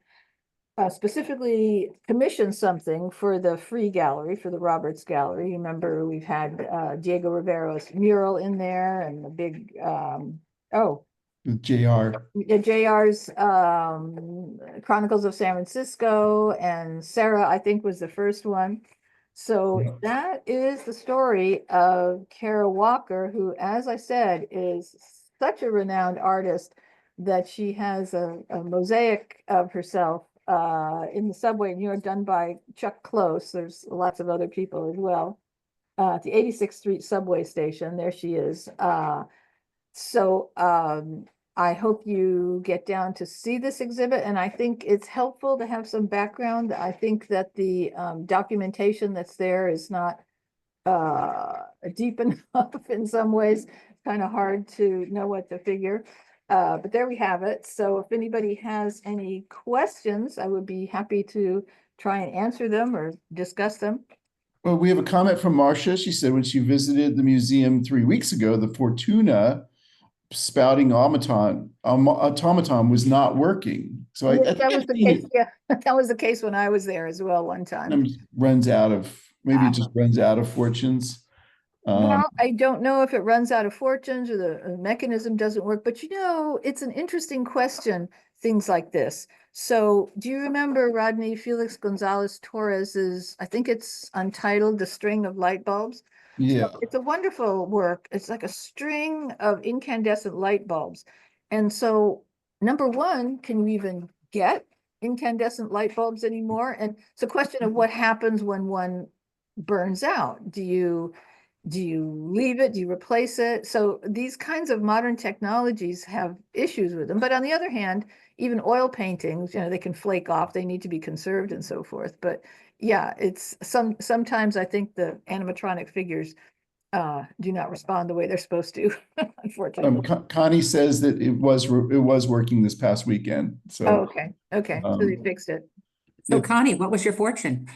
specifically commissioned something for the free gallery, for the Roberts Gallery. Remember, we've had Diego Rivera's mural in there and the big, JR. JR's Chronicles of San Francisco, and Sarah, I think, was the first one. So Yeah. that is the story of Kara Walker, who, as I said, is such a renowned artist that she has a mosaic of herself in the subway in New York, done by Chuck Close. There's lots of other people as well. At the 86th Street subway station, there she is. So I hope you get down to see this exhibit, and I think it's helpful to have some background. I think that the documentation that's there is not deep enough in some ways. It's kind of hard to know what to figure. But there we have it. So if anybody has any questions, I would be happy to try and answer them or discuss them. Well, we have a comment from Marcia. She said when she visited the museum 3 weeks ago, the Fortuna spouting automaton was not working. So Yeah, I that was the case. Yeah, that was the case when I was there as well one time. runs out of, maybe it just runs out of fortunes. Well, I don't know if it runs out of fortunes or the mechanism doesn't work, but it's an interesting question, things like this. So do you remember Rodney Felix Gonzalez Torres's, I think it's untitled, The String of Light Bulbs? Yeah. So it's a wonderful work. It's like a string of incandescent light bulbs. And so, number one, can you even get incandescent light bulbs anymore? And it's a question of what happens when one burns out. Do you leave it? Do you replace it? So these kinds of modern technologies have issues with them. But on the other hand, even oil paintings, they can flake off, they need to be conserved and so forth. But yeah, it's sometimes I think the animatronic figures do not respond the way they're supposed to, unfortunately. Connie says that it was working this past weekend. So okay. So they fixed it. So Yep. Connie, what was your fortune?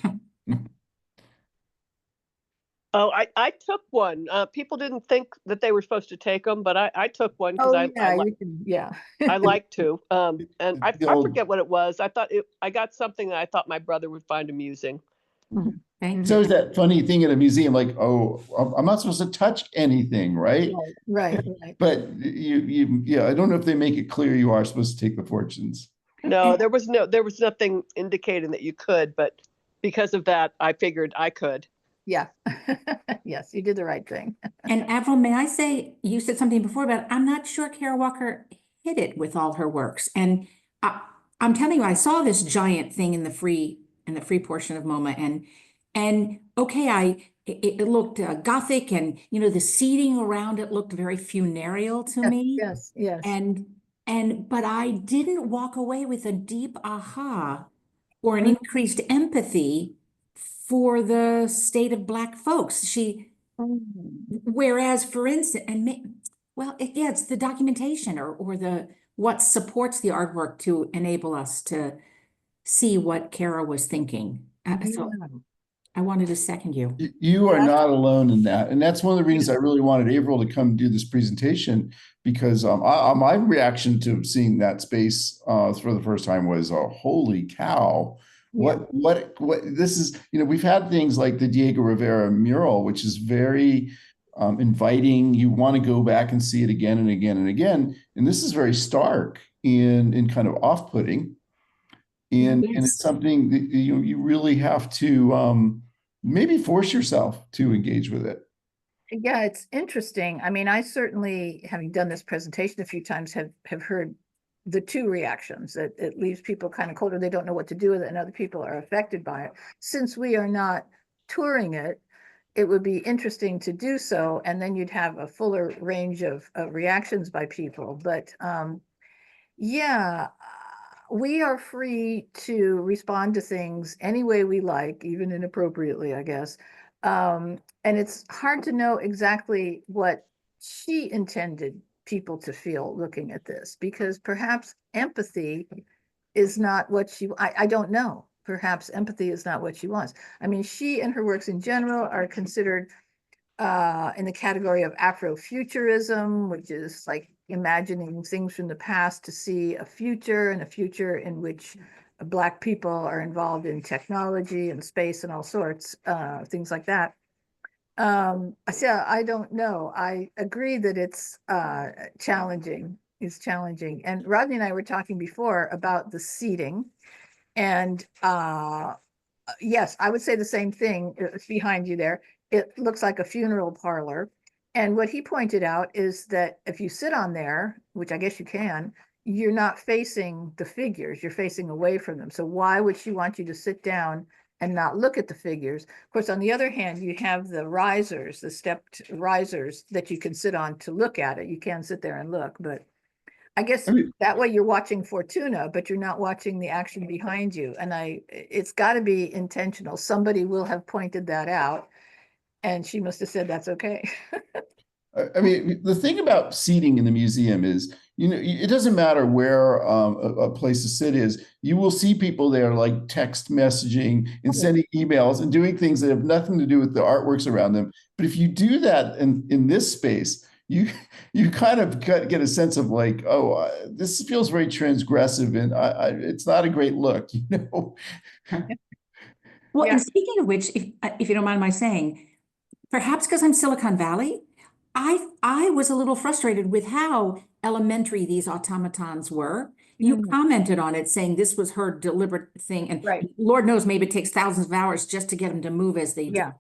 Oh, I took one. People didn't think that they were supposed to take them, but I took one because I like to. And I forget what it was. I got something that I thought my brother would find amusing. Thank So you. is that funny thing at a museum, like, oh, I'm not supposed to touch anything, right? Right. But I don't know if they make it clear you are supposed to take the fortunes. No, there was nothing indicating that you could, but because of that, I figured I could. Yeah. Yes, you did the right thing. And Avril, may I say, you said something before about, I'm not sure Kara Walker hit it with all her works. And I'm telling you, I saw this giant thing in the free portion of MoMA, and okay, it looked Gothic, and the seating around it looked very funereal to me. Yes. But I didn't walk away with a deep aha or an increased empathy for the state of Black folks. Whereas, for instance, it's the documentation or the what supports the artwork to enable us to see what Kara was thinking. So I wanted to second you. You are not alone in that. And that's one of the reasons I really wanted Avril to come do this presentation, because my reaction to seeing that space for the first time was, holy cow. What this is, we've had things like the Diego Rivera mural, which is very inviting. You want to go back and see it again and again and again. And this is very stark and kind of off-putting. And it's something that you really have to maybe force yourself to engage with it. Yeah, it's interesting. I mean, I certainly, having done this presentation a few times, have heard the two reactions, that it leaves people kind of cold, or they don't know what to do with it, and other people are affected by it. Since we are not touring it, it would be interesting to do so, and then you'd have a fuller range of reactions by people. But we are free to respond to things any way we like, even inappropriately, I guess. And it's hard to know exactly what she intended people to feel looking at this? Because perhaps empathy is not what I don't know. Perhaps empathy is not what she wants. I mean, she and her works in general are considered in the category of Afrofuturism, which is like imagining things from the past to see a future, and a future in which Black people are involved in technology and space and all sorts, things like that. So I don't know. I agree that it's challenging. It's challenging. And Rodney and I were talking before about the seating, and yes, I would say the same thing. It's behind you there. It looks like a funeral parlor. And what he pointed out is that if you sit on there, which I guess you can, you're not facing the figures, you're facing away from them. So why would she want you to sit down and not look at the figures? Of course, on the other hand, you have the risers, the stepped risers that you can sit on to look at it. You can sit there and look, but I guess that way you're watching Fortuna, but you're not watching the action behind you. And it's got to be intentional. Somebody will have pointed that out, and she must have said that's okay. I mean, the thing about seating in the museum is, it doesn't matter where a place to sit is. You will see people there like text messaging and sending emails and doing things that have nothing to do with the artworks around them. But if you do that in this space, you kind of get a sense of like, oh, this feels very transgressive, and it's not a great look, Well, and speaking of which, if you don't mind my saying, perhaps because I'm Silicon Valley, I was a little frustrated with how elementary these automatons were. You commented on it saying this was her deliberate thing, and Lord knows maybe it takes thousands of hours just to get them to move as they do.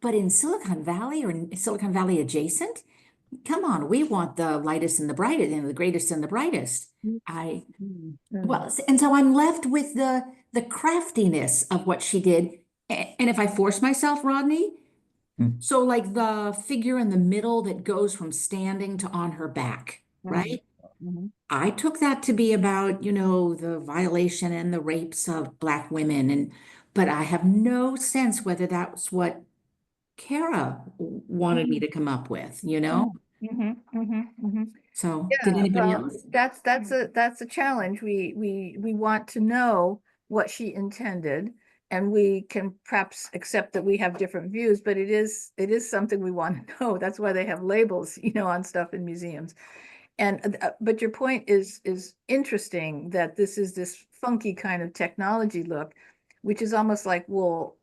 But in Silicon Valley or in Silicon Valley adjacent, come on, we want the lightest and the brightest and the greatest and the brightest. Well, and so I'm left with the craftiness of what she did. And if I force myself, Rodney, so like the figure in the middle that goes from standing to on her back, right? I took that to be about, the violation and the rapes of Black women. But I have no sense whether that's what Kara wanted me to come up with, So did anybody else? That's a challenge. We want to know what she intended, and we can perhaps accept that we have different views, but it is something we want to know. That's why they have labels, on stuff in museums. And but your point is interesting, that this is this funky kind of technology look, which is almost like, well,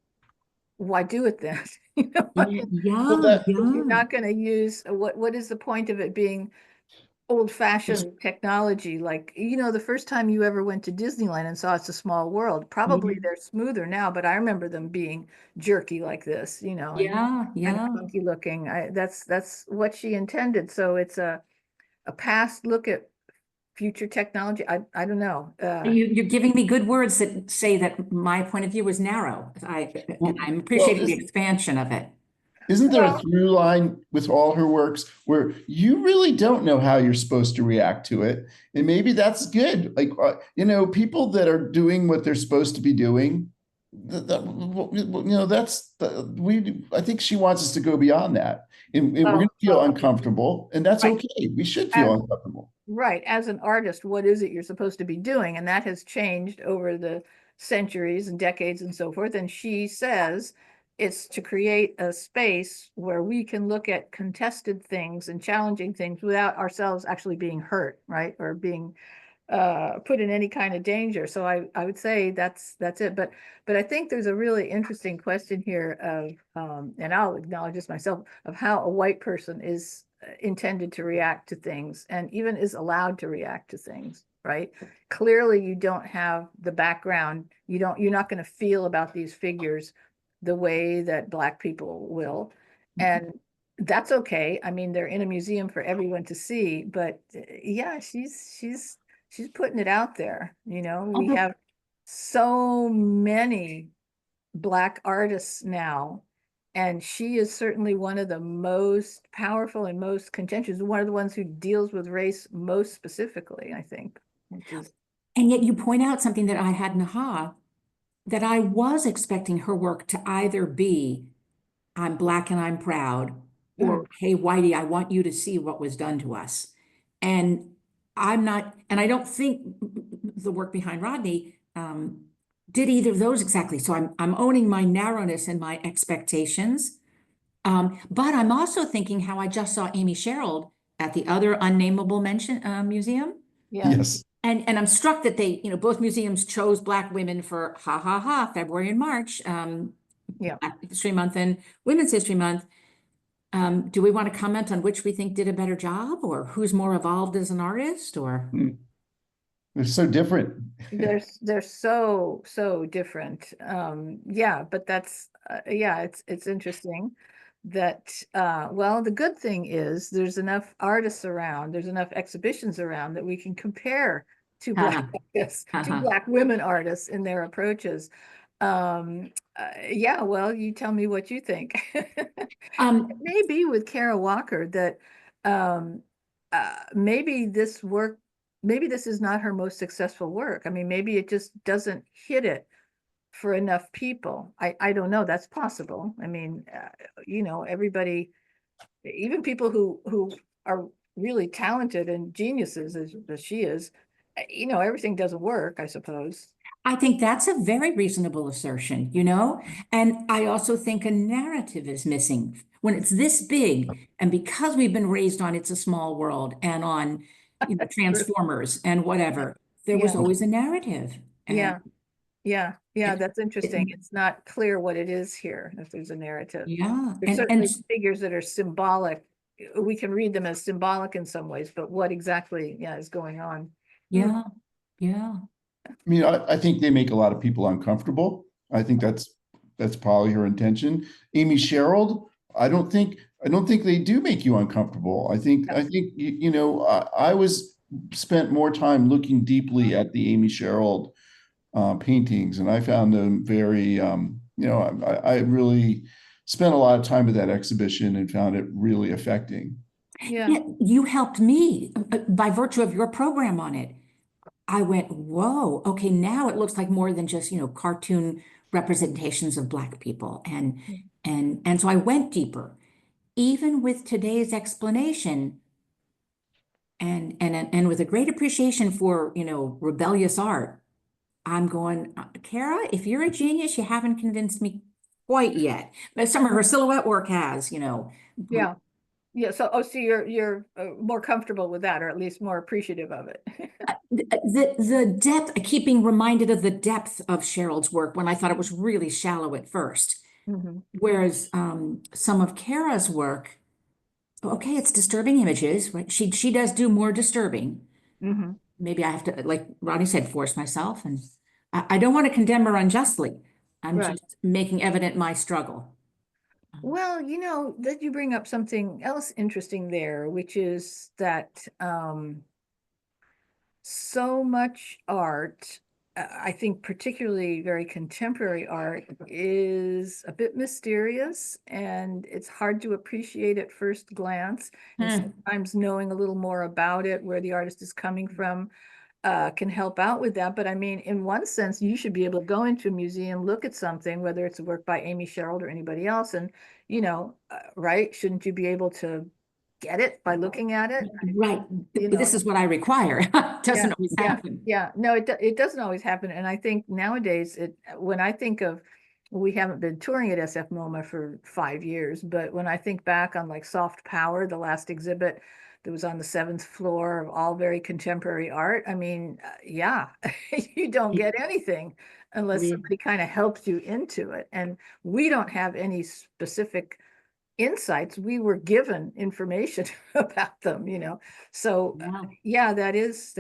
why do it then? You're not going to use what is the point of it being old-fashioned technology? Like, the first time you ever went to Disneyland and saw It's a Small World, probably they're smoother now, but I remember them being jerky like this, and funky looking. That's what she intended. So it's a past look at future technology. I don't know. You're giving me good words that say that my point of view is narrow. I'm appreciating the expansion of it. Isn't there a through line with all her works where you really don't know how you're supposed to react to it? And maybe that's good. Like, people that are doing what they're supposed to be doing, I think she wants us to go beyond that. And we're going to feel uncomfortable, and that's okay. We should feel uncomfortable. Right. As an artist, what is it you're supposed to be doing? And that has changed over the centuries and decades and so forth. And she says it's to create a space where we can look at contested things and challenging things without ourselves actually being hurt, right? Or being put in any kind of danger. So I would say that's it. But I think there's a really interesting question here of, and I'll acknowledge this myself, of how a white person is intended to react to things, and even is allowed to react to things, right? Clearly you don't have the background. You're not going to feel about these figures the way that Black people will. And that's okay. I mean, they're in a museum for everyone to see, but yeah, she's putting it out there. We have so many Black artists now, and she is certainly one of the most powerful and most contentious, one of the ones who deals with race most specifically, I think. And yet you point out something that I had in aha, that I was expecting her work to either be, I'm Black and I'm proud, or hey, Whitey, I want you to see what was done to us. And I'm not, and I don't think the work behind Rodney did either of those exactly. So I'm owning my narrowness and my expectations. But I'm also thinking how I just saw Amy Sherald at the other unnameable mention museum. Yes. And I'm struck that they, both museums chose Black women for February and March, Black History Month and Women's History Month. Do we want to comment on which we think did a better job, or who's more evolved as an artist, or? They're so different. They're so different. Yeah, but that's it's interesting that well, the good thing is there's enough artists around, there's enough exhibitions around that we can compare to Black artists, to Black women artists in their approaches. Yeah, well, you tell me what you think. Maybe with Kara Walker that maybe this is not her most successful work. I mean, maybe it just doesn't hit it for enough people. I don't know. That's possible. I mean, everybody, even people who are really talented and geniuses as she is, everything doesn't work, I suppose. I think that's a very reasonable assertion, and I also think a narrative is missing when it's this big, and because we've been raised on It's a Small World and on Transformers and whatever, there was always a narrative. Yeah, that's interesting. It's not clear what it is here, if there's a narrative. Yeah. There's certainly figures that are symbolic. We can read them as symbolic in some ways, but what exactly is going on? Yeah. I mean, I think they make a lot of people uncomfortable. I think that's probably her intention. Amy Sherald, I don't think they do make you uncomfortable. I think I spent more time looking deeply at the Amy Sherald paintings, and I found them very I really spent a lot of time at that exhibition and found it really affecting. Yeah, you helped me by virtue of your program on it. I went, whoa, okay, now it looks like more than just, cartoon representations of Black people. And so I went deeper. Even with today's explanation and with a great appreciation for, rebellious art, I'm going, Kara, if you're a genius, you haven't convinced me quite yet. But some of her silhouette work has, Yeah. Yeah, so you're more comfortable with that, or at least more appreciative of it. The depth, I keep being reminded of the depth of Cheryl's work when I thought it was really shallow at first. Whereas some of Kara's work, okay, it's disturbing images, right? She does do more disturbing. Maybe I have to, like Rodney said, force myself, and I don't want to condemn her unjustly. I'm just making evident my struggle. Well, that you bring up something else interesting there, which is that so much art, I think particularly very contemporary art, is a bit mysterious, and it's hard to appreciate at first glance. And sometimes knowing a little more about it, where the artist is coming from, can help out with that. But I mean, in one sense, you should be able to go into a museum, look at something, whether it's a work by Amy Sherald or anybody else, and right? Shouldn't you be able to get it by looking at it? Right. This is what I require. Doesn't always happen. Yeah. No, it doesn't always happen. And I think nowadays, when I think of, we haven't been touring at SFMOMA for 5 years, but when I think back on like Soft Power, the last exhibit that was on the 7th floor of all very contemporary art, I mean, you don't get anything unless somebody kind of helps you into it. And we don't have any specific insights. We were given information about them, so that is.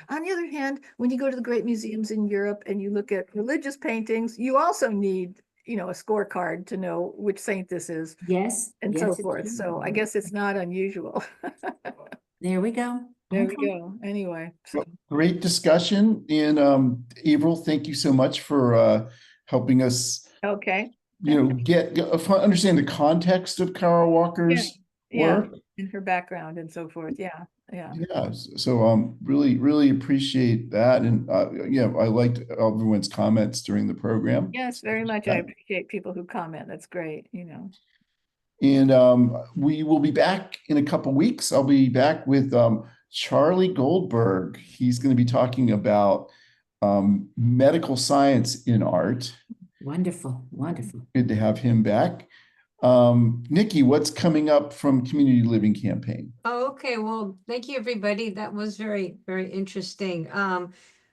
On the other hand, when you go to the great museums in Europe and you look at religious paintings, you also need a scorecard to know which saint this is, and so forth. So I guess it's not unusual. There we go. There we go. Anyway, well, great discussion. And April, thank you so much for helping us understand the context of Kara Walker's work and her background and so forth. So really appreciate that. And I liked everyone's comments during the program. Yes, very much. I appreciate people who comment. That's great. And we will be back in a couple weeks. I'll be back with Charlie Goldberg. He's going to be talking about medical science in art. Wonderful, wonderful. Good to have him back. Nikki, what's coming up from Community Living Campaign? Oh, okay. Well, thank you, everybody. That was very, very interesting.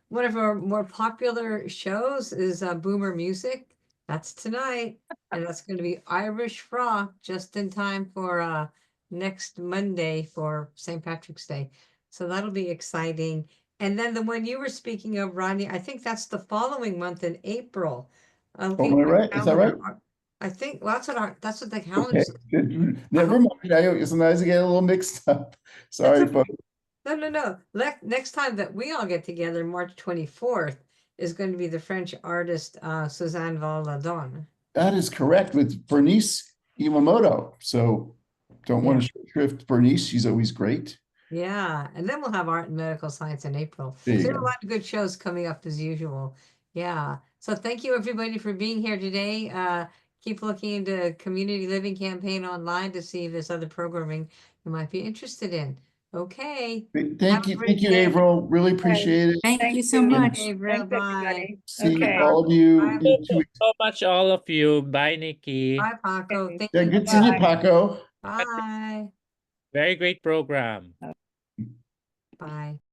One of our more popular shows is Boomer Music. That's tonight. And that's going to be Irish Rock just in time for next Monday for St. Patrick's Day. So that'll be exciting. And then the one you were speaking of, Rodney, I think that's the following month in April. Oh, am I right? Is that right? I think, well, that's what the Okay, calendar says. good. Never mind. Sometimes I get a little mixed up. Sorry, okay. folks. No. Next time that we all get together, March 24th, is going to be the French artist Suzanne Valadon. That is correct, with Bernice Iwamoto. So don't want to shrift Bernice. She's always great. Yeah, and then we'll have art and medical science in April. So There you there are go. a lot of good shows coming up as usual. Yeah. So thank you everybody for being here today. Keep looking into Community Living Campaign online to see if there's other programming you might be interested in. Okay. Thank you, Averill. Really appreciate it. Thank you so much. Averill. Bye. See all of you Bye. in 2 weeks. So much, all of you. Bye, Nikki. Bye, Paco. Thank Yeah, you. good seeing you, Paco. Bye. Very great program. Bye.